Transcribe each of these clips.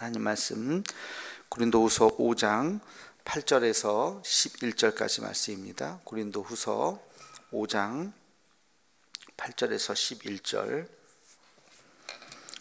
하나님 말씀 고린도후서 5장 8절에서 11절까지 말씀입니다. 고린도후서 5장 8절에서 11절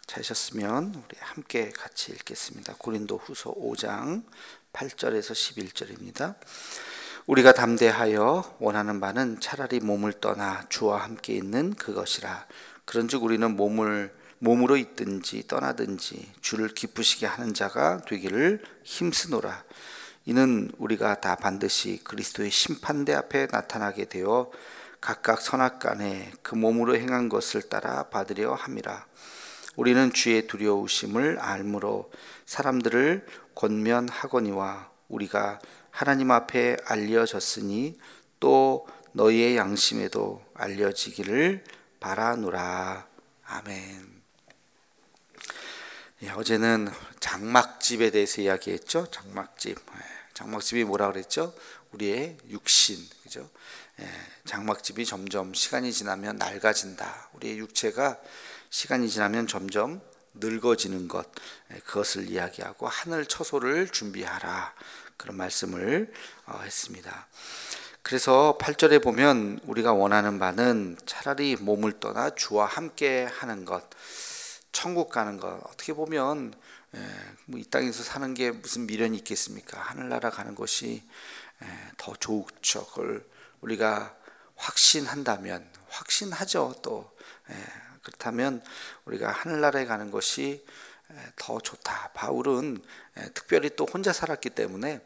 찾으셨으면 우리 함께 같이 읽겠습니다. 고린도후서 5장 8절에서 11절입니다. 우리가 담대하여 원하는 바는 차라리 몸을 떠나 주와 함께 있는 그것이라. 그런즉 우리는 몸으로 있든지 떠나든지 주를 기쁘시게 하는 자가 되기를 힘쓰노라. 이는 우리가 다 반드시 그리스도의 심판대 앞에 나타나게 되어 각각 선악간에 그 몸으로 행한 것을 따라 받으려 함이라. 우리는 주의 두려우심을 알므로 사람들을 권면하거니와 우리가 하나님 앞에 알려졌으니 또 너희의 양심에도 알려지기를 바라노라. 아멘. 어제는 장막집에 대해서 이야기했죠. 장막집이 뭐라 그랬죠? 우리의 육신, 그죠? 장막집이 점점 시간이 지나면 낡아진다. 우리의 육체가 시간이 지나면 점점 늙어지는 것, 그것을 이야기하고 하늘 처소를 준비하라, 그런 말씀을 했습니다. 그래서 8절에 보면 우리가 원하는 바는 차라리 몸을 떠나 주와 함께 하는 것, 천국 가는 것. 어떻게 보면 이 땅에서 사는 게 무슨 미련이 있겠습니까? 하늘나라 가는 것이 더 좋죠. 그걸 우리가 확신한다면, 확신하죠. 또 그렇다면 우리가 하늘나라에 가는 것이 더 좋다. 바울은 특별히 또 혼자 살았기 때문에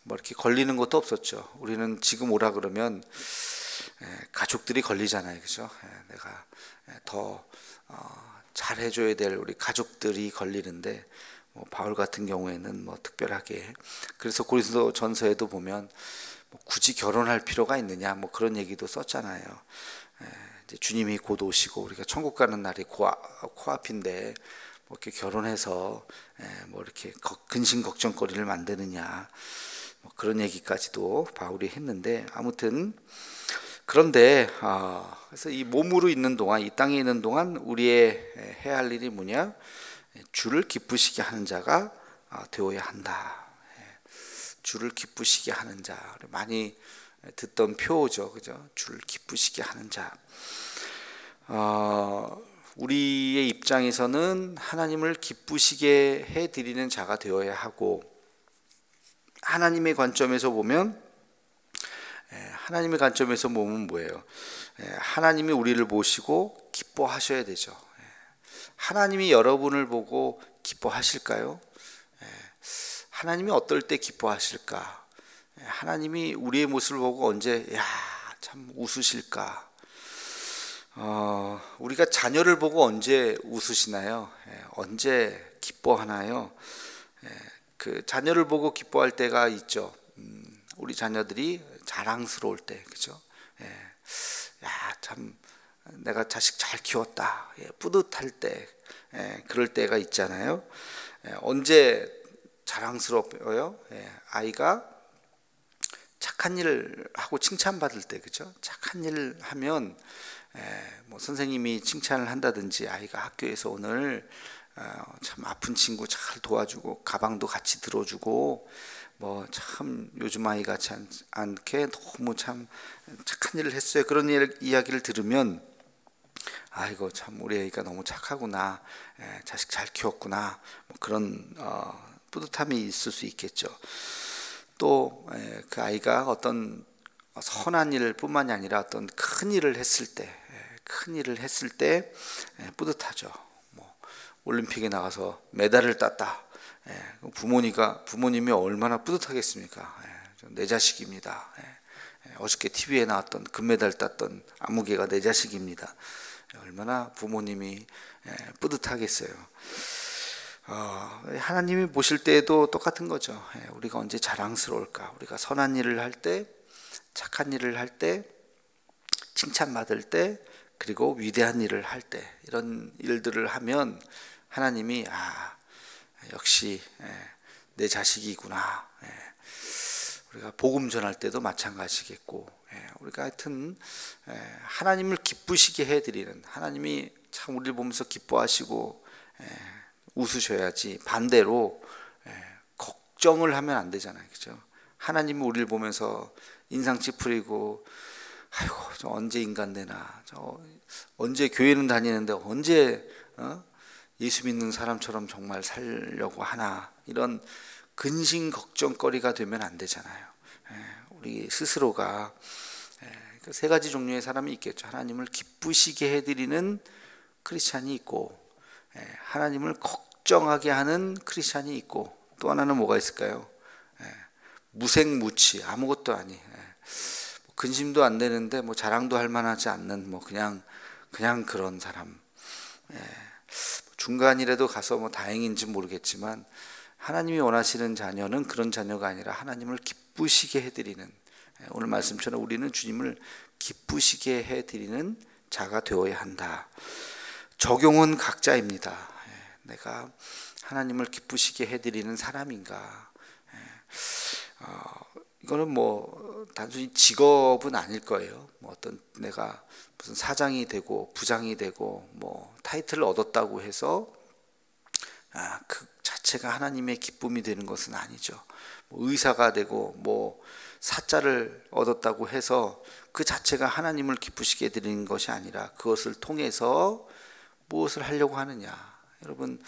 뭐 이렇게 걸리는 것도 없었죠. 우리는 지금 오라 그러면 가족들이 걸리잖아요, 그죠? 내가 더 잘해줘야 될 우리 가족들이 걸리는데, 뭐 바울 같은 경우에는 뭐 특별하게, 그래서 고린도 전서에도 보면 뭐 굳이 결혼할 필요가 있느냐, 뭐 그런 얘기도 썼잖아요. 이제 주님이 곧 오시고 우리가 천국 가는 날이 코앞인데 뭐 이렇게 결혼해서 뭐 이렇게 근심 걱정거리를 만드느냐, 뭐 그런 얘기까지도 바울이 했는데, 아무튼 그런데 그래서 이 몸으로 있는 동안, 이 땅에 있는 동안 우리의 해야 할 일이 뭐냐? 주를 기쁘시게 하는 자가 되어야 한다. 주를 기쁘시게 하는 자, 많이 듣던 표어죠, 그죠? 주를 기쁘시게 하는 자. 우리의 입장에서는 하나님을 기쁘시게 해드리는 자가 되어야 하고, 하나님의 관점에서 보면 뭐예요? 하나님이 우리를 보시고 기뻐하셔야 되죠. 하나님이 여러분을 보고 기뻐하실까요? 하나님이 어떨 때 기뻐하실까? 하나님이 우리의 모습을 보고 언제 참 웃으실까? 우리가 자녀를 보고 언제 웃으시나요? 언제 기뻐하나요? 그 자녀를 보고 기뻐할 때가 있죠. 우리 자녀들이 자랑스러울 때, 그죠? 참 내가 자식 잘 키웠다, 뿌듯할 때, 그럴 때가 있잖아요. 언제 자랑스러워요? 아이가 착한 일을 하고 칭찬받을 때, 그죠? 착한 일을 하면 뭐 선생님이 칭찬을 한다든지, 아이가 학교에서 오늘 참 아픈 친구 잘 도와주고 가방도 같이 들어주고, 뭐 참 요즘 아이 같지 않게 너무 참 착한 일을 했어요. 그런 이야기를 들으면 아이고 참 우리 애가 너무 착하구나, 자식 잘 키웠구나, 뭐 그런 뿌듯함이 있을 수 있겠죠. 또 그 아이가 어떤 선한 일 뿐만이 아니라 어떤 큰 일을 했을 때 뿌듯하죠. 뭐 올림픽에 나가서 메달을 땄다. 부모님이 얼마나 뿌듯하겠습니까? 내 자식입니다. 어저께 TV에 나왔던 금메달 땄던 아무개가 내 자식입니다. 얼마나 부모님이 뿌듯하겠어요. 하나님이 보실 때에도 똑같은 거죠. 우리가 언제 자랑스러울까? 우리가 선한 일을 할 때, 착한 일을 할 때, 칭찬받을 때, 그리고 위대한 일을 할 때, 이런 일들을 하면 하나님이 역시 내 자식이구나. 우리가 복음 전할 때도 마찬가지겠고, 우리가 하여튼 하나님을 기쁘시게 해드리는, 하나님이 참 우리를 보면서 기뻐하시고 웃으셔야지 반대로 걱정을 하면 안 되잖아요. 그죠? 하나님이 우리를 보면서 인상 찌푸리고 아이고 저 언제 인간 되나, 저 언제 교회는 다니는데 언제 예수 믿는 사람처럼 정말 살려고 하나, 이런 근심 걱정거리가 되면 안 되잖아요. 우리 스스로가 세 가지 종류의 사람이 있겠죠. 하나님을 기쁘시게 해드리는 크리스찬이 있고, 하나님을 걱정하게 하는 크리스찬이 있고, 또 하나는 뭐가 있을까요? 무색무취, 아무것도 아니, 근심도 안 되는데 뭐 자랑도 할 만하지 않는 뭐 그냥 그런 사람. 중간이라도 가서 뭐 다행인지 모르겠지만, 하나님이 원하시는 자녀는 그런 자녀가 아니라 하나님을 기쁘시게 해드리는, 오늘 말씀처럼 우리는 주님을 기쁘시게 해드리는 자가 되어야 한다. 적용은 각자입니다. 내가 하나님을 기쁘시게 해드리는 사람인가. 이거는 뭐 단순히 직업은 아닐 거예요. 뭐 어떤 내가 무슨 사장이 되고 부장이 되고 뭐 타이틀을 얻었다고 해서 그 자체가 하나님의 기쁨이 되는 것은 아니죠. 뭐 의사가 되고 뭐 사자를 얻었다고 해서 그 자체가 하나님을 기쁘시게 해드리는 것이 아니라, 그것을 통해서 무엇을 하려고 하느냐. 여러분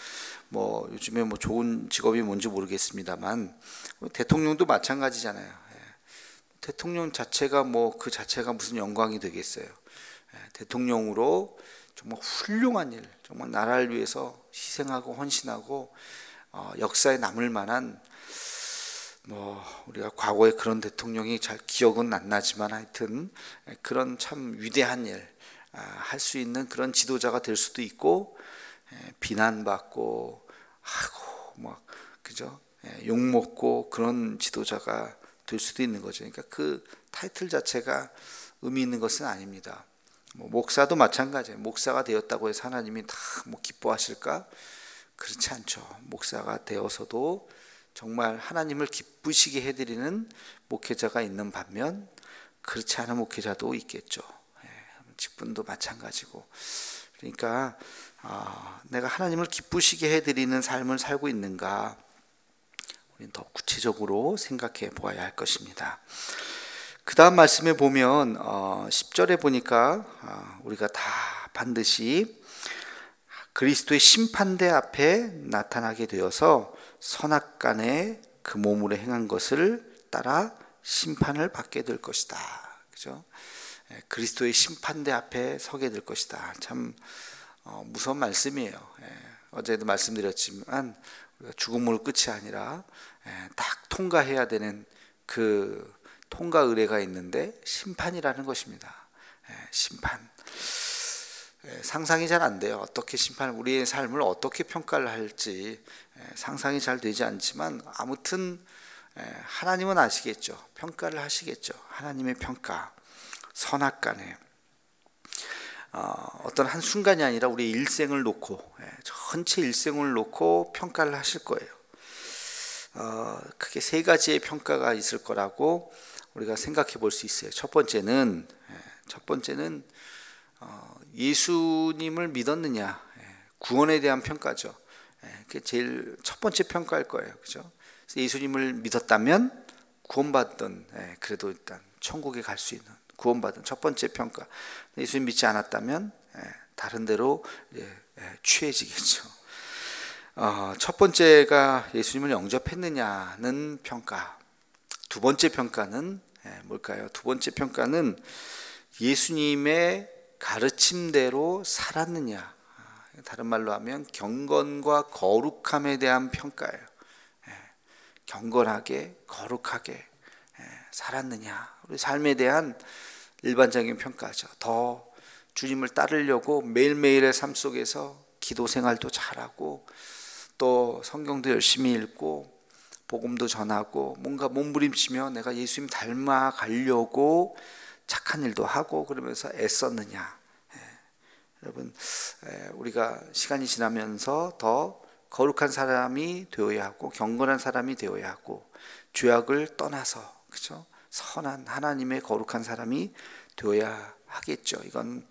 뭐 요즘에 뭐 좋은 직업이 뭔지 모르겠습니다만 대통령도 마찬가지잖아요. 대통령 자체가 뭐 그 자체가 무슨 영광이 되겠어요. 대통령으로 정말 훌륭한 일, 정말 나라를 위해서 희생하고 헌신하고 역사에 남을 만한, 뭐 우리가 과거에 그런 대통령이 잘 기억은 안 나지만 하여튼 그런 참 위대한 일 할 수 있는 그런 지도자가 될 수도 있고, 비난받고 하고 막 그죠? 욕 먹고 그런 지도자가 될 수도 있는 거죠. 그러니까 그 타이틀 자체가 의미 있는 것은 아닙니다. 뭐 목사도 마찬가지예요. 목사가 되었다고 해서 하나님이 다 뭐 기뻐하실까? 그렇지 않죠. 목사가 되어서도 정말 하나님을 기쁘시게 해드리는 목회자가 있는 반면, 그렇지 않은 목회자도 있겠죠. 직분도 마찬가지고. 그러니까 내가 하나님을 기쁘시게 해드리는 삶을 살고 있는가, 우리는 더 구체적으로 생각해 보아야 할 것입니다. 그 다음 말씀에 보면 10절에 보니까 우리가 다 반드시 그리스도의 심판대 앞에 나타나게 되어서 선악간에 그 몸으로 행한 것을 따라 심판을 받게 될 것이다. 그죠? 그리스도의 심판대 앞에 서게 될 것이다. 참 무서운 말씀이에요. 어제도 말씀드렸지만 우리가 죽음으로 끝이 아니라 딱 통과해야 되는 그 통과 의례가 있는데 심판이라는 것입니다. 심판. 상상이 잘 안 돼요. 어떻게 우리의 삶을 어떻게 평가를 할지 상상이 잘 되지 않지만, 아무튼 하나님은 아시겠죠. 평가를 하시겠죠. 하나님의 평가. 선악간에 어떤 한 순간이 아니라 우리의 일생을 놓고, 전체 일생을 놓고 평가를 하실 거예요. 크게 세 가지의 평가가 있을 거라고 우리가 생각해 볼 수 있어요. 첫 번째는 예수님을 믿었느냐, 구원에 대한 평가죠. 그게 제일 첫 번째 평가일 거예요. 그죠? 예수님을 믿었다면 구원받던, 그래도 일단 천국에 갈 수 있는, 구원받은 첫 번째 평가. 예수님 믿지 않았다면 다른 데로 취해지겠죠. 첫 번째가 예수님을 영접했느냐는 평가. 두 번째 평가는 뭘까요? 두 번째 평가는 예수님의 가르침대로 살았느냐. 다른 말로 하면 경건과 거룩함에 대한 평가예요. 경건하게 거룩하게 살았느냐. 우리 삶에 대한 일반적인 평가죠. 더 주님을 따르려고 매일매일의 삶 속에서 기도 생활도 잘하고, 또 성경도 열심히 읽고 복음도 전하고, 뭔가 몸부림치며 내가 예수님 닮아가려고 착한 일도 하고 그러면서 애썼느냐. 여러분, 우리가 시간이 지나면서 더 거룩한 사람이 되어야 하고 경건한 사람이 되어야 하고, 죄악을 떠나서, 그죠? 선한 하나님의 거룩한 사람이 되어야 하겠죠. 이건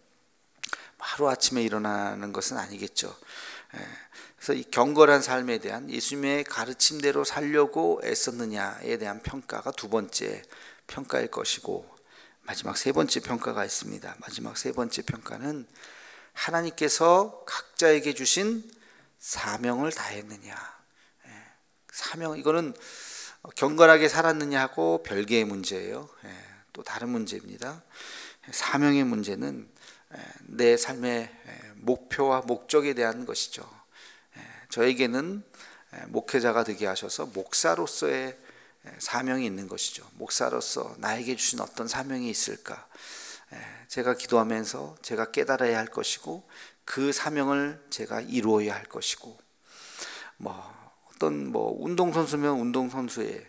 하루아침에 일어나는 것은 아니겠죠. 그래서 이 경건한 삶에 대한 예수님의 가르침대로 살려고 애썼느냐에 대한 평가가 두 번째 평가일 것이고, 마지막 세 번째 평가가 있습니다. 마지막 세 번째 평가는 하나님께서 각자에게 주신 사명을 다했느냐. 사명, 이거는 경건하게 살았느냐 하고 별개의 문제예요. 또 다른 문제입니다. 사명의 문제는 내 삶의 목표와 목적에 대한 것이죠. 저에게는 목회자가 되게 하셔서 목사로서의 사명이 있는 것이죠. 목사로서 나에게 주신 어떤 사명이 있을까? 제가 기도하면서 제가 깨달아야 할 것이고, 그 사명을 제가 이루어야 할 것이고, 어떤 운동선수면 운동선수의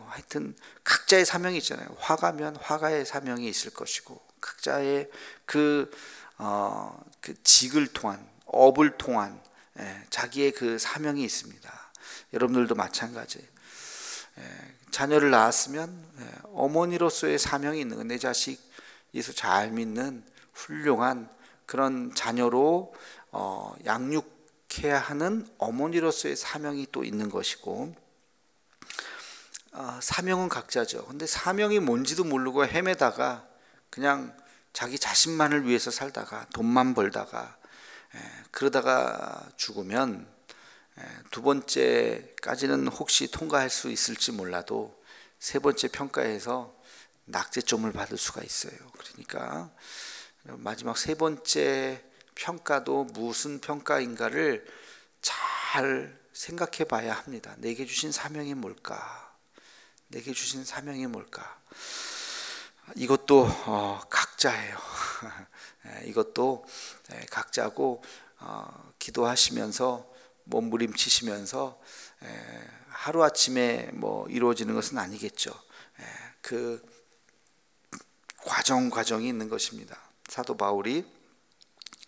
하여튼 각자의 사명이 있잖아요. 화가면 화가의 사명이 있을 것이고, 각자의 그 직을 통한, 업을 통한 자기의 그 사명이 있습니다. 여러분들도 마찬가지. 자녀를 낳았으면 어머니로서의 사명이 있는, 내 자식 예수 잘 믿는 훌륭한 그런 자녀로 양육해야 하는 어머니로서의 사명이 또 있는 것이고, 사명은 각자죠. 근데 사명이 뭔지도 모르고 헤매다가 그냥 자기 자신만을 위해서 살다가 돈만 벌다가 그러다가 죽으면 두 번째까지는 혹시 통과할 수 있을지 몰라도 세 번째 평가에서 낙제점을 받을 수가 있어요. 그러니까 마지막 세 번째 평가도 무슨 평가인가를 잘 생각해 봐야 합니다. 내게 주신 사명이 뭘까? 내게 주신 사명이 뭘까? 이것도 각자예요. 이것도 각자고, 기도하시면서 몸부림치시면서 하루아침에 이루어지는 것은 아니겠죠. 그 과정이 있는 것입니다. 사도 바울이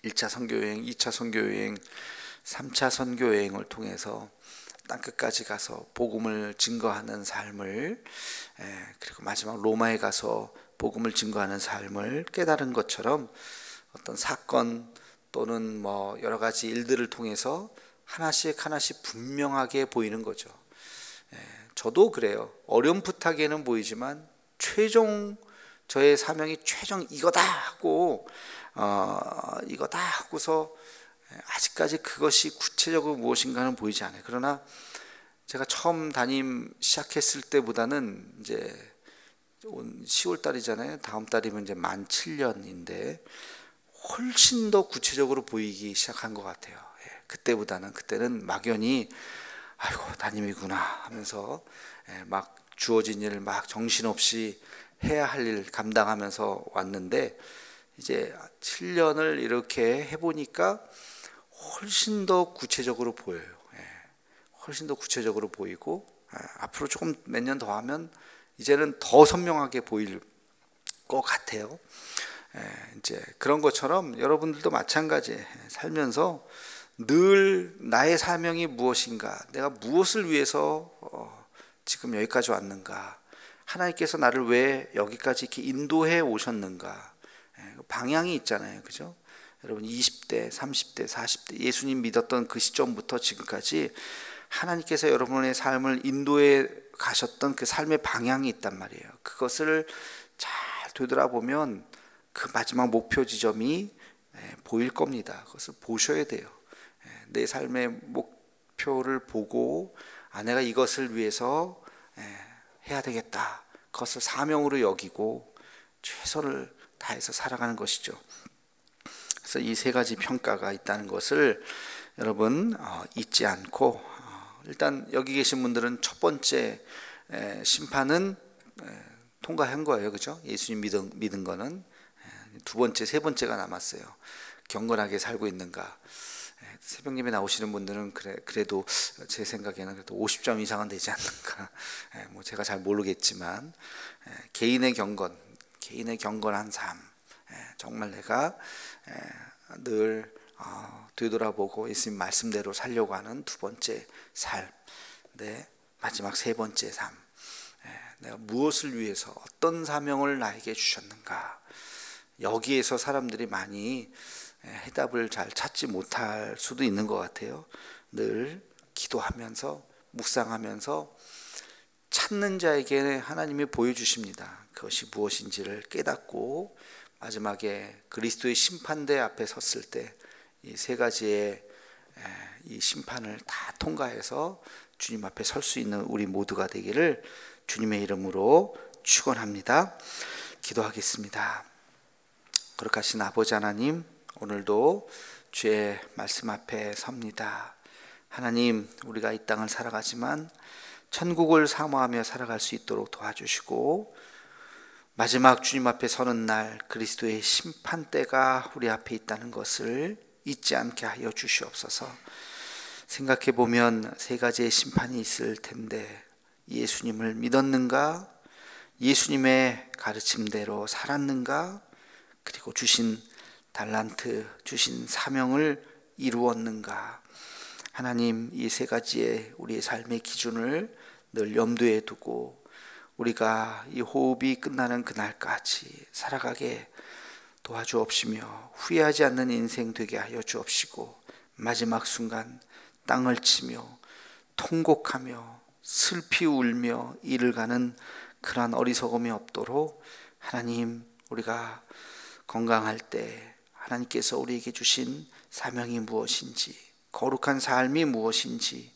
1차 선교여행, 2차 선교여행, 3차 선교여행을 통해서 땅끝까지 가서 복음을 증거하는 삶을, 그리고 마지막 로마에 가서 복음을 증거하는 삶을 깨달은 것처럼 어떤 사건 또는 여러 가지 일들을 통해서 하나씩 분명하게 보이는 거죠. 저도 그래요. 어렴풋하게는 보이지만 최종 저의 사명이 최종 이거다 하고 이거다 하고서 아직까지 그것이 구체적으로 무엇인가는 보이지 않아요. 그러나 제가 처음 시작했을 때보다는 이제 10월 달이잖아요. 다음 달이면 이제 만 7년인데 훨씬 더 구체적으로 보이기 시작한 것 같아요. 그때는 막연히 아이고 담임이구나 하면서 막 주어진 일을 막 정신없이 해야 할 일 감당하면서 왔는데, 이제 7년을 이렇게 해보니까 훨씬 더 구체적으로 보여요. 훨씬 더 구체적으로 보이고, 앞으로 조금 몇 년 더 하면 이제는 더 선명하게 보일 것 같아요. 이제 그런 것처럼 여러분들도 마찬가지, 살면서 늘 나의 사명이 무엇인가, 내가 무엇을 위해서 지금 여기까지 왔는가, 하나님께서 나를 왜 여기까지 이렇게 인도해 오셨는가, 방향이 있잖아요. 그죠? 여러분 20대, 30대, 40대 예수님 믿었던 그 시점부터 지금까지 하나님께서 여러분의 삶을 인도해 가셨던 그 삶의 방향이 있단 말이에요. 그것을 잘 되돌아보면 그 마지막 목표 지점이 보일 겁니다. 그것을 보셔야 돼요. 내 삶의 목표를 보고 내가 이것을 위해서 해야 되겠다. 그것을 사명으로 여기고 최선을 다해서 살아가는 것이죠. 그래서 이 세 가지 평가가 있다는 것을 여러분 잊지 않고, 일단 여기 계신 분들은 첫 번째 심판은 통과한 거예요. 그죠? 예수님 믿은 거는. 두 번째, 세 번째가 남았어요. 경건하게 살고 있는가. 새벽 예배 나오시는 분들은 그래도 제 생각에는 그래도 50점 이상은 되지 않는가. 제가 잘 모르겠지만 개인의 경건한 삶, 정말 내가 늘 되돌아보고 예수님 말씀대로 살려고 하는 두 번째 삶, 마지막 세 번째 삶, 내가 무엇을 위해서 어떤 사명을 나에게 주셨는가, 여기에서 사람들이 많이 해답을 잘 찾지 못할 수도 있는 것 같아요. 늘 기도하면서 묵상하면서 찾는 자에게 하나님이 보여주십니다. 그것이 무엇인지를 깨닫고 마지막에 그리스도의 심판대 앞에 섰을 때 이 세 가지의 이 심판을 다 통과해서 주님 앞에 설 수 있는 우리 모두가 되기를 주님의 이름으로 축원합니다. 기도하겠습니다. 거룩하신 아버지 하나님, 오늘도 주의 말씀 앞에 섭니다. 하나님, 우리가 이 땅을 살아가지만 천국을 사모하며 살아갈 수 있도록 도와주시고 마지막 주님 앞에 서는 날 그리스도의 심판대가 우리 앞에 있다는 것을 잊지 않게 하여 주시옵소서. 생각해 보면 세 가지의 심판이 있을 텐데 예수님을 믿었는가? 예수님의 가르침대로 살았는가? 그리고 주신 달란트, 주신 사명을 이루었는가? 하나님, 이 세 가지의 우리의 삶의 기준을 늘 염두에 두고 우리가 이 호흡이 끝나는 그날까지 살아가게 도와주옵시며 후회하지 않는 인생 되게 하여 주옵시고 마지막 순간 땅을 치며 통곡하며 슬피 울며 이를 가는 그러한 어리석음이 없도록 하나님, 우리가 건강할 때 하나님께서 우리에게 주신 사명이 무엇인지, 거룩한 삶이 무엇인지,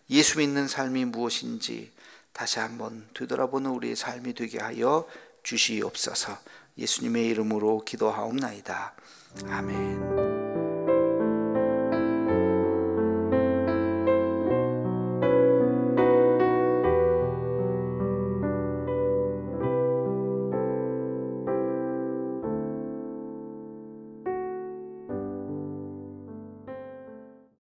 예수 믿는 삶이 무엇인지 다시 한번 되돌아보는 우리의 삶이 되게 하여 주시옵소서. 예수님의 이름으로 기도하옵나이다. 아멘.